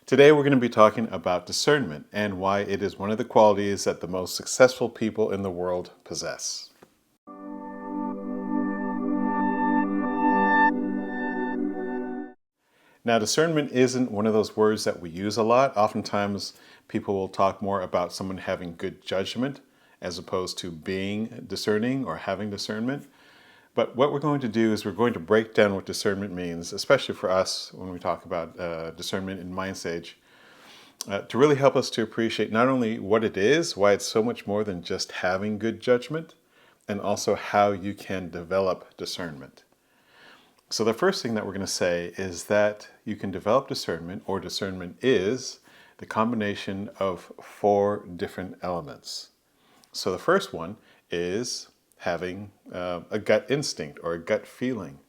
Today we're going to be talking about discernment and why it is one of the qualities that the most successful people in the world possess. Now, discernment isn't one of those words that we use a lot. Oftentimes, people will talk more about someone having good judgment as opposed to being discerning or having discernment. But what we're going to do is we're going to break down what discernment means, especially for us when we talk about discernment in mind stage, to really help us to appreciate not only what it is, why it's so much more than just having good judgment, and also how you can develop discernment. So the first thing that we're going to say is that you can develop discernment, or discernment is the combination of 4 different elements. So the first one is having a gut instinct or a gut feeling.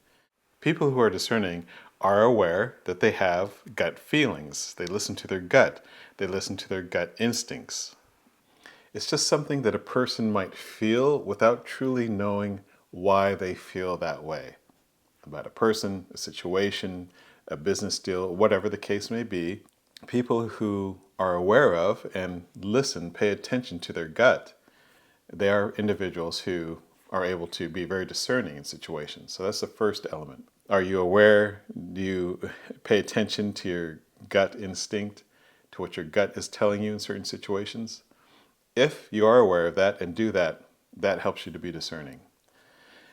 People who are discerning are aware that they have gut feelings. They listen to their gut. They listen to their gut instincts. It's just something that a person might feel without truly knowing why they feel that way about a person, a situation, a business deal, whatever the case may be. People who are aware of and listen, pay attention to their gut, they are individuals who are able to be very discerning in situations. So that's the first element. Are you aware? Do you pay attention to your gut instinct, to what your gut is telling you in certain situations? If you are aware of that and do that, that helps you to be discerning.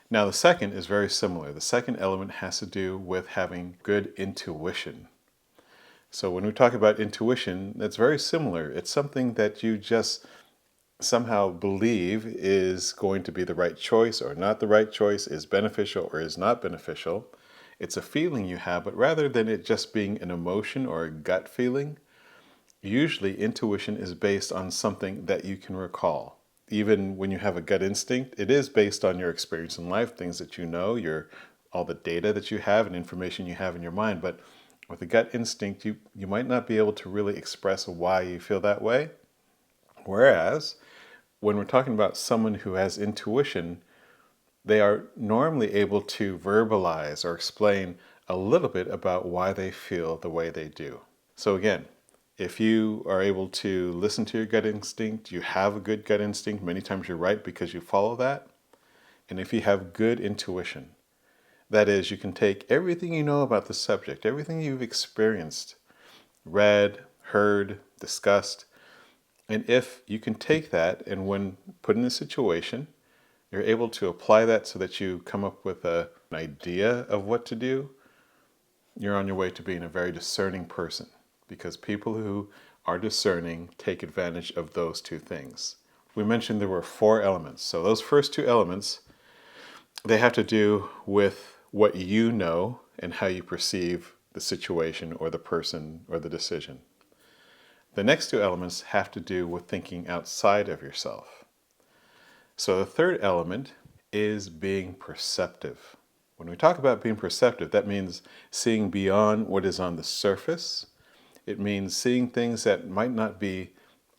Now, the second is very similar. The second element has to do with having good intuition. So when we talk about intuition, that's very similar. It's something that you just somehow believe is going to be the right choice or not the right choice, is beneficial or is not beneficial. It's a feeling you have, but rather than it just being an emotion or a gut feeling, usually intuition is based on something that you can recall. Even when you have a gut instinct, it is based on your experience in life, things that you know, all the data that you have and information you have in your mind. But with a gut instinct, you might not be able to really express why you feel that way. Whereas when we're talking about someone who has intuition, they are normally able to verbalize or explain a little bit about why they feel the way they do. So again, if you are able to listen to your gut instinct, you have a good gut instinct, many times you're right because you follow that. And if you have good intuition, that is, you can take everything you know about the subject, everything you've experienced, read, heard, discussed, and if you can take that and when put in a situation, you're able to apply that so that you come up with an idea of what to do, you're on your way to being a very discerning person, because people who are discerning take advantage of those 2 things. We mentioned there were 4 elements. So those first 2 elements, they have to do with what you know and how you perceive the situation or the person or the decision. The next 2 elements have to do with thinking outside of yourself. So the third element is being perceptive. When we talk about being perceptive, that means seeing beyond what is on the surface. It means seeing things that might not be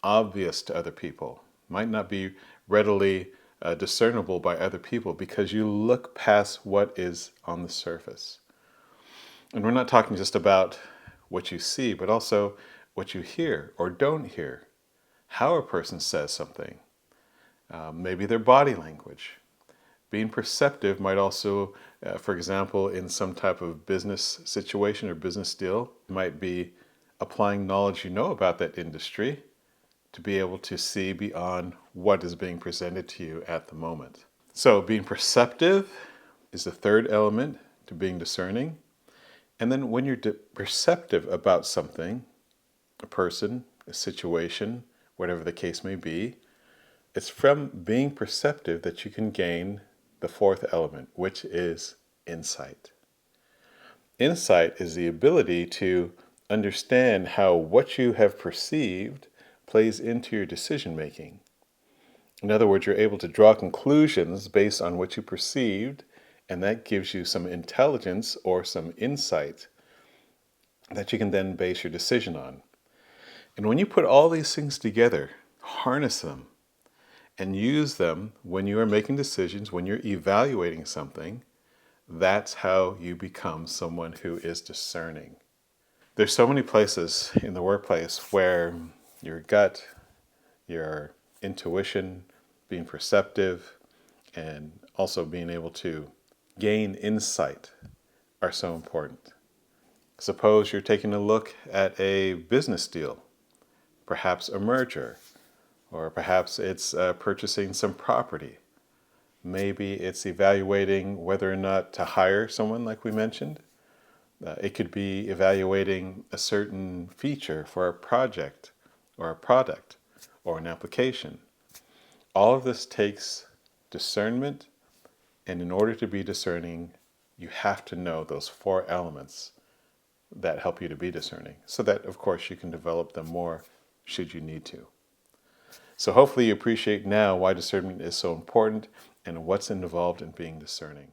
obvious to other people, might not be readily discernible by other people because you look past what is on the surface. And we're not talking just about what you see, but also what you hear or don't hear, how a person says something, maybe their body language. Being perceptive might also, for example, in some type of business situation or business deal, might be applying knowledge you know about that industry to be able to see beyond what is being presented to you at the moment. So being perceptive is the third element to being discerning. And then when you're perceptive about something, a person, a situation, whatever the case may be, it's from being perceptive that you can gain the 4th element, which is insight. Insight is the ability to understand how what you have perceived plays into your decision making. In other words, you're able to draw conclusions based on what you perceived, and that gives you some intelligence or some insight that you can then base your decision on. And when you put all these things together, harness them, and use them when you are making decisions, when you're evaluating something, that's how you become someone who is discerning. There's so many places in the workplace where your gut, your intuition, being perceptive, and also being able to gain insight are so important. Suppose you're taking a look at a business deal, perhaps a merger, or perhaps it's purchasing some property. Maybe it's evaluating whether or not to hire someone, like we mentioned. It could be evaluating a certain feature for a project or a product or an application. All of this takes discernment, and in order to be discerning, you have to know those four elements that help you to be discerning, so that, of course, you can develop them more should you need to. So hopefully you appreciate now why discernment is so important and what's involved in being discerning.